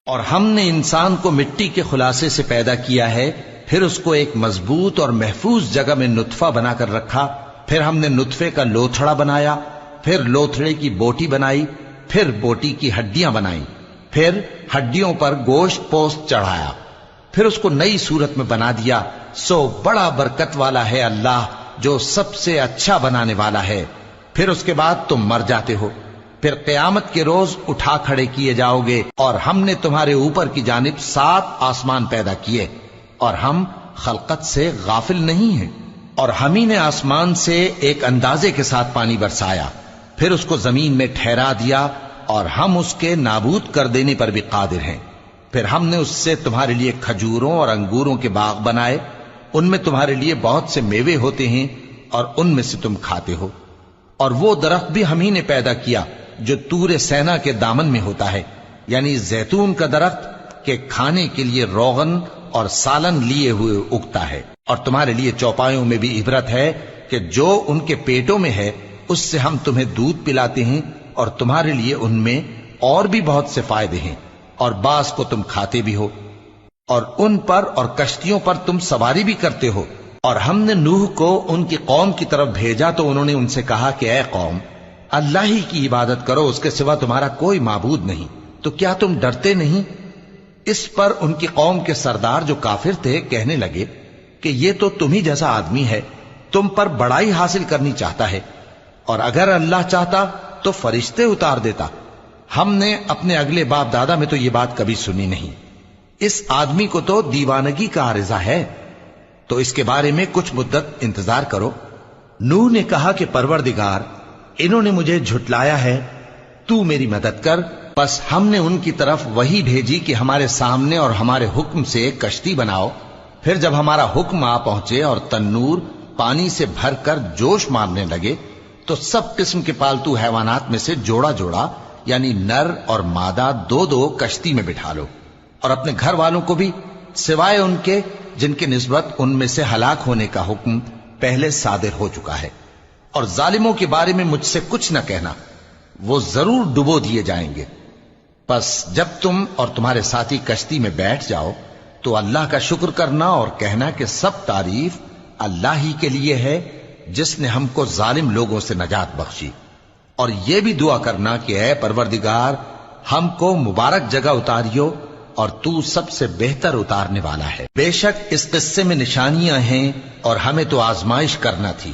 اور ہم نے انسان کو مٹی کے خلاصے سے پیدا کیا ہے، پھر اس کو ایک مضبوط اور محفوظ جگہ میں نطفہ بنا کر رکھا، پھر ہم نے نطفے کا لوتھڑا بنایا، پھر لوتھڑے کی بوٹی بنائی، پھر بوٹی کی ہڈیاں بنائیں، پھر ہڈیوں پر گوشت پوست چڑھایا، پھر اس کو نئی صورت میں بنا دیا۔ سو بڑا برکت والا ہے اللہ جو سب سے اچھا بنانے والا ہے۔ پھر اس کے بعد تم مر جاتے ہو، پھر قیامت کے روز اٹھا کھڑے کیے جاؤ گے، اور ہم نے تمہارے اوپر کی جانب 7 آسمان پیدا کیے، اور ہم خلقت سے غافل نہیں ہیں۔ اور ہم ہی نے آسمان سے ایک اندازے کے ساتھ پانی برسایا، پھر اس کو زمین میں ٹھہرا دیا، اور ہم اس کے نابود کر دینے پر بھی قادر ہیں۔ پھر ہم نے اس سے تمہارے لیے کھجوروں اور انگوروں کے باغ بنائے، ان میں تمہارے لیے بہت سے میوے ہوتے ہیں، اور ان میں سے تم کھاتے ہو۔ اور وہ درخت بھی ہم ہی نے پیدا کیا جو طور سینا کے دامن میں ہوتا ہے، یعنی زیتون کا درخت کہ کھانے کے لیے روغن اور سالن لیے ہوئے اگتا ہے۔ اور تمہارے لیے چوپایوں میں بھی عبرت ہے کہ جو ان کے پیٹوں میں ہے اس سے ہم تمہیں دودھ پلاتے ہیں، اور تمہارے لیے ان میں اور بھی بہت سے فائدے ہیں، اور بعض کو تم کھاتے بھی ہو، اور ان پر اور کشتیوں پر تم سواری بھی کرتے ہو۔ اور ہم نے نوح کو ان کی قوم کی طرف بھیجا تو انہوں نے ان سے کہا کہ اے قوم، اللہ ہی کی عبادت کرو، اس کے سوا تمہارا کوئی معبود نہیں، تو کیا تم ڈرتے نہیں؟ اس پر ان کی قوم کے سردار جو کافر تھے کہنے لگے کہ یہ تو تم ہی جیسا آدمی ہے، تم پر بڑائی حاصل کرنی چاہتا ہے، اور اگر اللہ چاہتا تو فرشتے اتار دیتا۔ ہم نے اپنے اگلے باپ دادا میں تو یہ بات کبھی سنی نہیں، اس آدمی کو تو دیوانگی کا عارضہ ہے، تو اس کے بارے میں کچھ مدت انتظار کرو۔ نوح نے کہا کہ پروردگار، انہوں نے مجھے جھٹلایا ہے، تو میری مدد کر۔ بس ہم نے ان کی طرف وحی بھیجی کہ ہمارے سامنے اور ہمارے حکم سے ایک کشتی بناؤ۔ پھر جب ہمارا حکم آ پہنچے اور تنور پانی سے بھر کر جوش مارنے لگے تو سب قسم کے پالتو حیوانات میں سے جوڑا جوڑا یعنی نر اور مادہ 2 کشتی میں بٹھا لو، اور اپنے گھر والوں کو بھی، سوائے ان کے جن کی نسبت ان میں سے ہلاک ہونے کا حکم پہلے صادر ہو چکا ہے۔ اور ظالموں کے بارے میں مجھ سے کچھ نہ کہنا، وہ ضرور ڈبو دیے جائیں گے۔ پس جب تم اور تمہارے ساتھی کشتی میں بیٹھ جاؤ تو اللہ کا شکر کرنا اور کہنا کہ سب تعریف اللہ ہی کے لیے ہے جس نے ہم کو ظالم لوگوں سے نجات بخشی۔ اور یہ بھی دعا کرنا کہ اے پروردگار، ہم کو مبارک جگہ اتاریو، اور تو سب سے بہتر اتارنے والا ہے۔ بے شک اس قصے میں نشانیاں ہیں اور ہمیں تو آزمائش کرنا تھی۔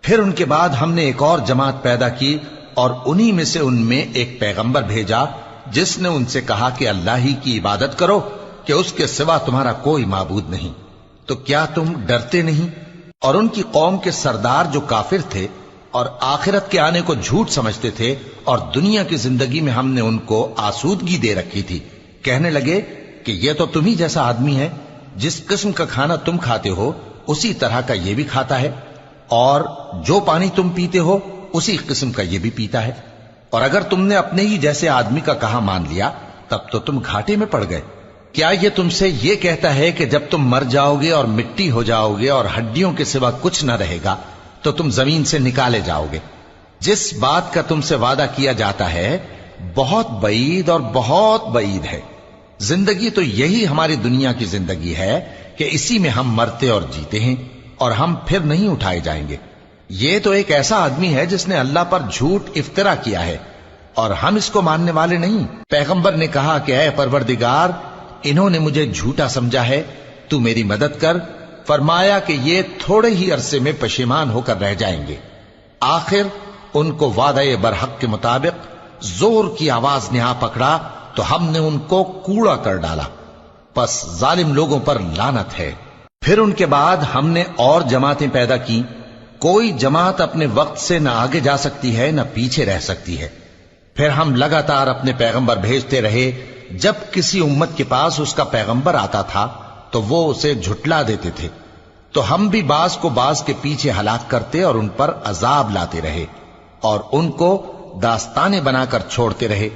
پھر ان کے بعد ہم نے ایک اور جماعت پیدا کی، اور انہی میں سے ان میں ایک پیغمبر بھیجا جس نے ان سے کہا کہ اللہ ہی کی عبادت کرو کہ اس کے سوا تمہارا کوئی معبود نہیں، تو کیا تم ڈرتے نہیں؟ اور ان کی قوم کے سردار جو کافر تھے اور آخرت کے آنے کو جھوٹ سمجھتے تھے، اور دنیا کی زندگی میں ہم نے ان کو آسودگی دے رکھی تھی، کہنے لگے کہ یہ تو تم ہی جیسا آدمی ہے، جس قسم کا کھانا تم کھاتے ہو اسی طرح کا یہ بھی کھاتا ہے، اور جو پانی تم پیتے ہو اسی قسم کا یہ بھی پیتا ہے، اور اگر تم نے اپنے ہی جیسے آدمی کا کہا مان لیا تب تو تم گھاٹے میں پڑ گئے۔ کیا یہ تم سے یہ کہتا ہے کہ جب تم مر جاؤ گے اور مٹی ہو جاؤ گے اور ہڈیوں کے سوا کچھ نہ رہے گا تو تم زمین سے نکالے جاؤ گے؟ جس بات کا تم سے وعدہ کیا جاتا ہے بہت بعید اور بہت بعید ہے۔ زندگی تو یہی ہماری دنیا کی زندگی ہے کہ اسی میں ہم مرتے اور جیتے ہیں، اور ہم پھر نہیں اٹھائے جائیں گے۔ یہ تو ایک ایسا آدمی ہے جس نے اللہ پر جھوٹ افطرا کیا ہے، اور ہم اس کو ماننے والے نہیں۔ پیغمبر نے کہا کہ اے پروردگار، انہوں نے مجھے جھوٹا سمجھا ہے، تو میری مدد کر۔ فرمایا کہ یہ تھوڑے ہی عرصے میں پشیمان ہو کر رہ جائیں گے۔ آخر ان کو وعدہ برحق کے مطابق زور کی آواز نے آ پکڑا تو ہم نے ان کو کوڑا کر ڈالا، پس ظالم لوگوں پر لعنت ہے۔ پھر ان کے بعد ہم نے اور جماعتیں پیدا کی، کوئی جماعت اپنے وقت سے نہ آگے جا سکتی ہے نہ پیچھے رہ سکتی ہے۔ پھر ہم لگاتار اپنے پیغمبر بھیجتے رہے، جب کسی امت کے پاس اس کا پیغمبر آتا تھا تو وہ اسے جھٹلا دیتے تھے، تو ہم بھی بعض کو بعض کے پیچھے ہلاک کرتے اور ان پر عذاب لاتے رہے، اور ان کو داستانیں بنا کر چھوڑتے رہے۔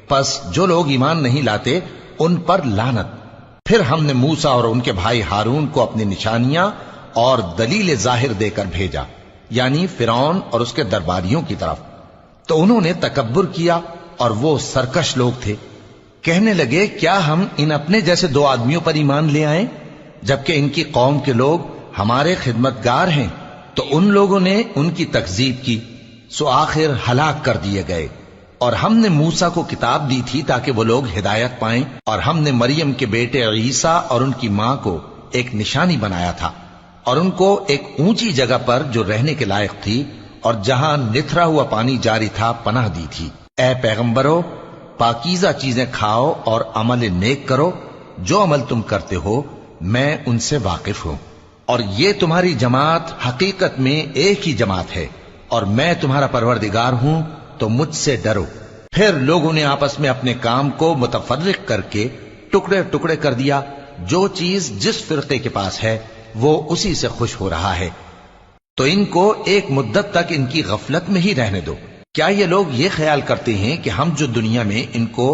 پس جو لوگ ایمان نہیں لاتے ان پر لعنت۔ پھر ہم نے موسیٰ اور ان کے بھائی ہارون کو اپنی نشانیاں اور دلیل ظاہر دے کر بھیجا، یعنی فرعون اور اس کے درباریوں کی طرف، تو انہوں نے تکبر کیا اور وہ سرکش لوگ تھے۔ کہنے لگے کیا ہم ان اپنے جیسے دو آدمیوں پر ایمان لے آئیں جبکہ ان کی قوم کے لوگ ہمارے خدمتگار ہیں؟ تو ان لوگوں نے ان کی تکذیب کی، سو آخر ہلاک کر دیے گئے۔ اور ہم نے موسیٰ کو کتاب دی تھی تاکہ وہ لوگ ہدایت پائیں، اور ہم نے مریم کے بیٹے عیسیٰ اور ان کی ماں کو ایک نشانی بنایا تھا، اور ان کو ایک اونچی جگہ پر جو رہنے کے لائق تھی اور جہاں نتھرا ہوا پانی جاری تھا پناہ دی تھی۔ اے پیغمبرو، پاکیزہ چیزیں کھاؤ اور عمل نیک کرو، جو عمل تم کرتے ہو میں ان سے واقف ہوں، اور یہ تمہاری جماعت حقیقت میں ایک ہی جماعت ہے، اور میں تمہارا پروردگار ہوں، تو مجھ سے ڈرو۔ پھر لوگوں نے آپس میں اپنے کام کو متفرق کر کے ٹکڑے ٹکڑے کر دیا، جو چیز جس فرقے کے پاس ہے وہ اسی سے خوش ہو رہا ہے، تو ان کو ایک مدت تک ان کی غفلت میں ہی رہنے دو۔ کیا یہ لوگ یہ خیال کرتے ہیں کہ ہم جو دنیا میں ان کو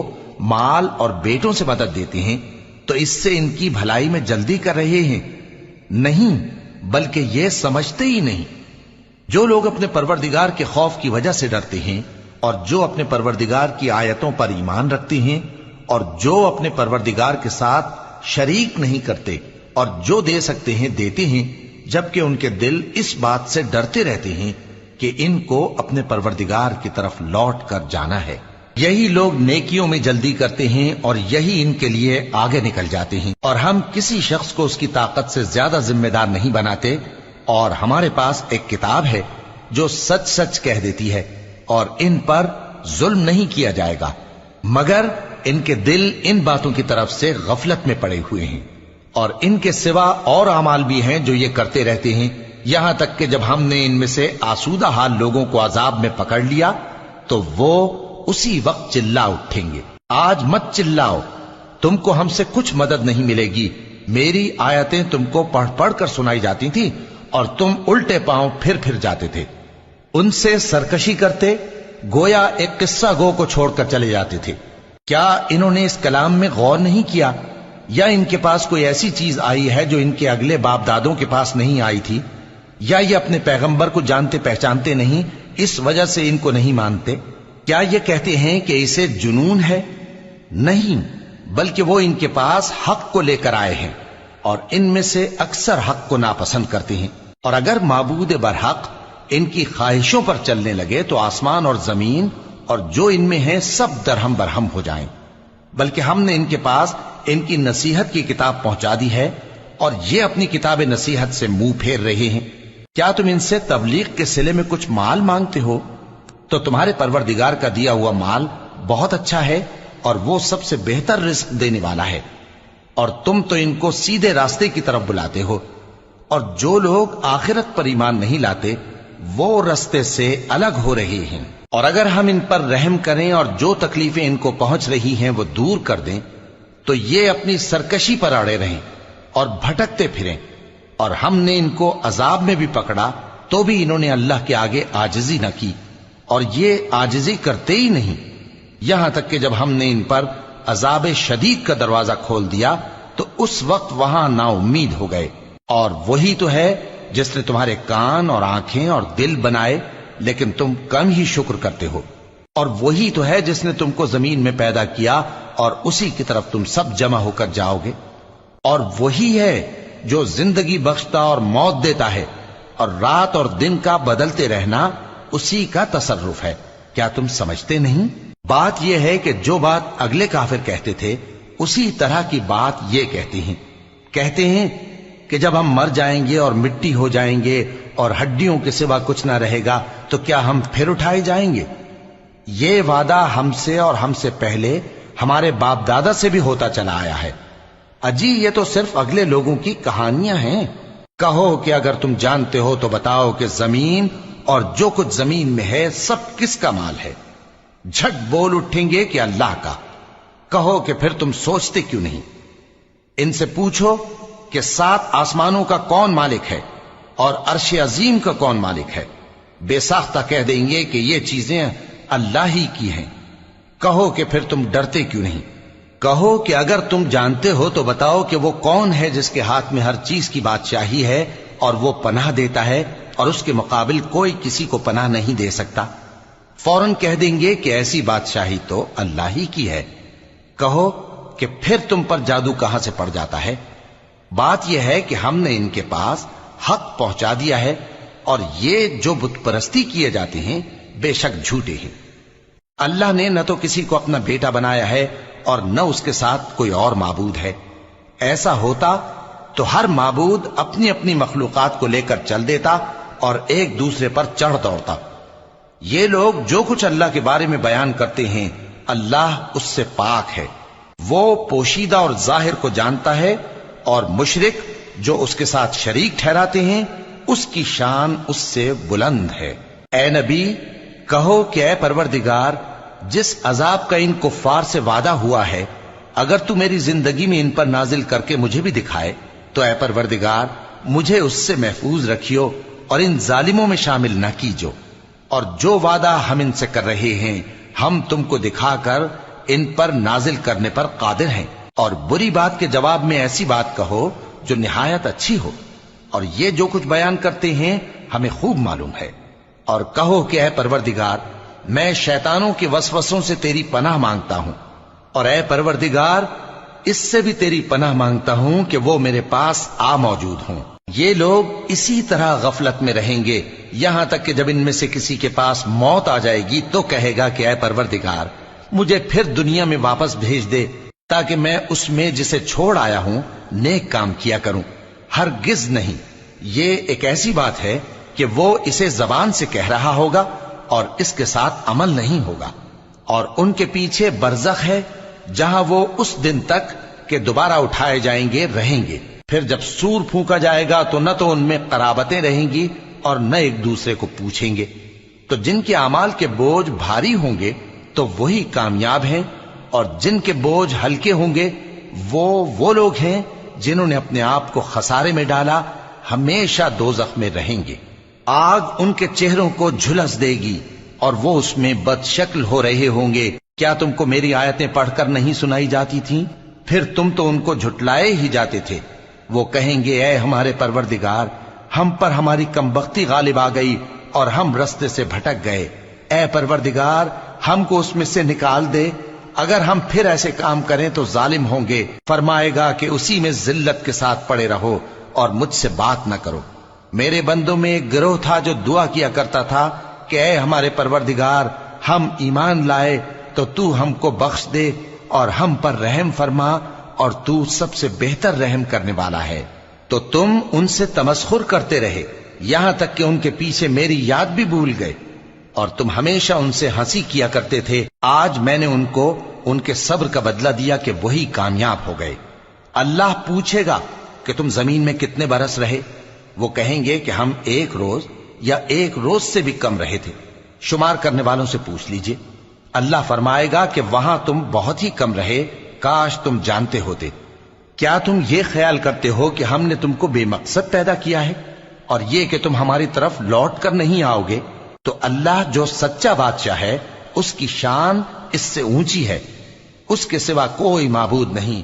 مال اور بیٹوں سے مدد دیتے ہیں تو اس سے ان کی بھلائی میں جلدی کر رہے ہیں؟ نہیں، بلکہ یہ سمجھتے ہی نہیں۔ جو لوگ اپنے پروردگار کے خوف کی وجہ سے ڈرتے ہیں اور جو اپنے پروردگار کی آیتوں پر ایمان رکھتے ہیں اور جو اپنے پروردگار کے ساتھ شریک نہیں کرتے اور جو دے سکتے ہیں دیتے ہیں، جبکہ ان کے دل اس بات سے ڈرتے رہتے ہیں کہ ان کو اپنے پروردگار کی طرف لوٹ کر جانا ہے، یہی لوگ نیکیوں میں جلدی کرتے ہیں اور یہی ان کے لیے آگے نکل جاتے ہیں۔ اور ہم کسی شخص کو اس کی طاقت سے زیادہ ذمہ دار نہیں بناتے، اور ہمارے پاس ایک کتاب ہے جو سچ سچ کہہ دیتی ہے، اور ان پر ظلم نہیں کیا جائے گا، مگر ان کے دل ان باتوں کی طرف سے غفلت میں پڑے ہوئے ہیں۔ اور ان کے سوا اور اعمال بھی ہیں جو یہ کرتے رہتے ہیں، یہاں تک کہ جب ہم نے ان میں سے آسودہ حال لوگوں کو عذاب میں پکڑ لیا تو وہ اسی وقت چلا اٹھیں گے۔ آج مت چلاؤ، تم کو ہم سے کچھ مدد نہیں ملے گی، میری آیتیں تم کو پڑھ پڑھ کر سنائی جاتی تھی اور تم الٹے پاؤں پھر جاتے تھے، ان سے سرکشی کرتے، گویا ایک قصہ گو کو چھوڑ کر چلے جاتے تھے۔ کیا انہوں نے اس کلام میں غور نہیں کیا، یا ان کے پاس کوئی ایسی چیز آئی ہے جو ان کے اگلے باپ دادوں کے پاس نہیں آئی تھی، یا یہ اپنے پیغمبر کو جانتے پہچانتے نہیں اس وجہ سے ان کو نہیں مانتے؟ کیا یہ کہتے ہیں کہ اسے جنون ہے؟ نہیں، بلکہ وہ ان کے پاس حق کو لے کر آئے ہیں، اور ان میں سے اکثر حق کو ناپسند کرتے ہیں۔ اور اگر معبود برحق ان کی خواہشوں پر چلنے لگے تو آسمان اور زمین اور جو ان میں ہے سب درہم برہم ہو جائیں۔ بلکہ ہم نے ان کے پاس ان کی نصیحت کی کتاب پہنچا دی ہے، اور یہ اپنی کتاب نصیحت سے منہ پھیر رہے ہیں۔ کیا تم ان سے تبلیغ کے صلے میں کچھ مال مانگتے ہو؟ تو تمہارے پروردگار کا دیا ہوا مال بہت اچھا ہے، اور وہ سب سے بہتر رزق دینے والا ہے، اور تم تو ان کو سیدھے راستے کی طرف بلاتے ہو۔ اور جو لوگ آخرت پر ایمان نہیں لاتے وہ راستے سے الگ ہو رہے ہیں۔ اور اگر ہم ان پر رحم کریں اور جو تکلیفیں ان کو پہنچ رہی ہیں وہ دور کر دیں تو یہ اپنی سرکشی پر اڑے رہیں اور بھٹکتے پھریں، اور ہم نے ان کو عذاب میں بھی پکڑا تو بھی انہوں نے اللہ کے آگے عاجزی نہ کی، اور یہ عاجزی کرتے ہی نہیں، یہاں تک کہ جب ہم نے ان پر عذاب شدید کا دروازہ کھول دیا تو اس وقت وہاں نا امید ہو گئے۔ اور وہی تو ہے جس نے تمہارے کان اور آنکھیں اور دل بنائے، لیکن تم کم ہی شکر کرتے ہو۔ اور وہی تو ہے جس نے تم کو زمین میں پیدا کیا اور اسی کی طرف تم سب جمع ہو کر جاؤ گے۔ اور وہی ہے جو زندگی بخشتا اور موت دیتا ہے، اور رات اور دن کا بدلتے رہنا اسی کا تصرف ہے۔ کیا تم سمجھتے نہیں؟ بات یہ ہے کہ جو بات اگلے کافر کہتے تھے اسی طرح کی بات یہ کہتے ہیں کہ جب ہم مر جائیں گے اور مٹی ہو جائیں گے اور ہڈیوں کے سوا کچھ نہ رہے گا تو کیا ہم پھر اٹھائے جائیں گے؟ یہ وعدہ ہم سے اور ہم سے پہلے ہمارے باپ دادا سے بھی ہوتا چلا آیا ہے۔ اجی یہ تو صرف اگلے لوگوں کی کہانیاں ہیں۔ کہو کہ اگر تم جانتے ہو تو بتاؤ کہ زمین اور جو کچھ زمین میں ہے سب کس کا مال ہے؟ جھٹ بول اٹھیں گے کہ اللہ کا۔ کہو کہ پھر تم سوچتے کیوں نہیں؟ ان سے پوچھو کہ 7 آسمانوں کا کون مالک ہے اور عرش عظیم کا کون مالک ہے؟ بے ساختہ کہہ دیں گے کہ یہ چیزیں اللہ ہی کی ہیں۔ کہو کہ پھر تم ڈرتے کیوں نہیں؟ کہو کہ اگر تم جانتے ہو تو بتاؤ کہ وہ کون ہے جس کے ہاتھ میں ہر چیز کی بادشاہی ہے اور وہ پناہ دیتا ہے اور اس کے مقابل کوئی کسی کو پناہ نہیں دے سکتا۔ فوراً کہہ دیں گے کہ ایسی بادشاہی تو اللہ ہی کی ہے۔ کہو کہ پھر تم پر جادو کہاں سے پڑ جاتا ہے؟ بات یہ ہے کہ ہم نے ان کے پاس حق پہنچا دیا ہے، اور یہ جو بت پرستی کیے جاتے ہیں بے شک جھوٹے ہیں۔ اللہ نے نہ تو کسی کو اپنا بیٹا بنایا ہے اور نہ اس کے ساتھ کوئی اور معبود ہے۔ ایسا ہوتا تو ہر معبود اپنی اپنی مخلوقات کو لے کر چل دیتا اور ایک دوسرے پر چڑھ دوڑتا۔ یہ لوگ جو کچھ اللہ کے بارے میں بیان کرتے ہیں اللہ اس سے پاک ہے، وہ پوشیدہ اور ظاہر کو جانتا ہے، اور مشرک جو اس کے ساتھ شریک ٹھہراتے ہیں اس کی شان اس سے بلند ہے۔ اے نبی کہو کہ اے پروردگار، جس عذاب کا ان کفار سے وعدہ ہوا ہے اگر تو میری زندگی میں ان پر نازل کر کے مجھے بھی دکھائے تو اے پروردگار مجھے اس سے محفوظ رکھیو اور ان ظالموں میں شامل نہ کیجو، اور جو وعدہ ہم ان سے کر رہے ہیں ہم تم کو دکھا کر ان پر نازل کرنے پر قادر ہیں۔ اور بری بات کے جواب میں ایسی بات کہو جو نہایت اچھی ہو، اور یہ جو کچھ بیان کرتے ہیں ہمیں خوب معلوم ہے۔ اور کہو کہ اے پروردگار میں شیطانوں کے وسوسوں سے تیری پناہ مانگتا ہوں، اور اے پروردگار اس سے بھی تیری پناہ مانگتا ہوں کہ وہ میرے پاس آ موجود ہوں۔ یہ لوگ اسی طرح غفلت میں رہیں گے یہاں تک کہ جب ان میں سے کسی کے پاس موت آ جائے گی تو کہے گا کہ اے پروردگار مجھے پھر دنیا میں واپس بھیج دے تاکہ میں اس میں جسے چھوڑ آیا ہوں نیک کام کیا کروں۔ ہرگز نہیں، یہ ایک ایسی بات ہے کہ وہ اسے زبان سے کہہ رہا ہوگا اور اس کے ساتھ عمل نہیں ہوگا، اور ان کے پیچھے برزخ ہے جہاں وہ اس دن تک کہ دوبارہ اٹھائے جائیں گے رہیں گے۔ پھر جب سور پھونکا جائے گا تو نہ تو ان میں قرابتیں رہیں گی اور نہ ایک دوسرے کو پوچھیں گے۔ تو جن کے اعمال کے بوجھ بھاری ہوں گے تو وہی کامیاب ہیں، اور جن کے بوجھ ہلکے ہوں گے وہ لوگ ہیں جنہوں نے اپنے آپ کو خسارے میں ڈالا، ہمیشہ دوزخ میں رہیں گے۔ آگ ان کے چہروں کو جھلس دے گی اور وہ اس میں بد شکل ہو رہے ہوں گے۔ کیا تم کو میری آیتیں پڑھ کر نہیں سنائی جاتی تھیں؟ پھر تم تو ان کو جھٹلائے ہی جاتے تھے۔ وہ کہیں گے اے ہمارے پروردگار ہم پر ہماری کمبختی غالب آ گئی اور ہم رستے سے بھٹک گئے، اے پروردگار ہم کو اس میں سے نکال دے، اگر ہم پھر ایسے کام کریں تو ظالم ہوں گے۔ فرمائے گا کہ اسی میں ذلت کے ساتھ پڑے رہو اور مجھ سے بات نہ کرو۔ میرے بندوں میں ایک گروہ تھا جو دعا کیا کرتا تھا کہ اے ہمارے پروردگار ہم ایمان لائے تو تو ہم کو بخش دے اور ہم پر رحم فرما، اور تو سب سے بہتر رحم کرنے والا ہے۔ تو تم ان سے تمسخر کرتے رہے یہاں تک کہ ان کے پیچھے میری یاد بھی بھول گئے، اور تم ہمیشہ ان سے ہنسی کیا کرتے تھے۔ آج میں نے ان کو ان کے صبر کا بدلہ دیا کہ وہی کامیاب ہو گئے۔ اللہ پوچھے گا کہ تم زمین میں کتنے برس رہے؟ وہ کہیں گے کہ ہم 1 روز یا 1 روز سے بھی کم رہے تھے۔ شمار کرنے والوں سے پوچھ لیجئے۔ اللہ فرمائے گا کہ وہاں تم بہت ہی کم رہے، کاش تم جانتے ہوتے۔ کیا تم یہ خیال کرتے ہو کہ ہم نے تم کو بے مقصد پیدا کیا ہے اور یہ کہ تم ہماری طرف لوٹ کر نہیں آؤ گے؟ تو اللہ جو سچا بادشاہ ہے اس کی شان اس سے اونچی ہے، اس کے سوا کوئی معبود نہیں۔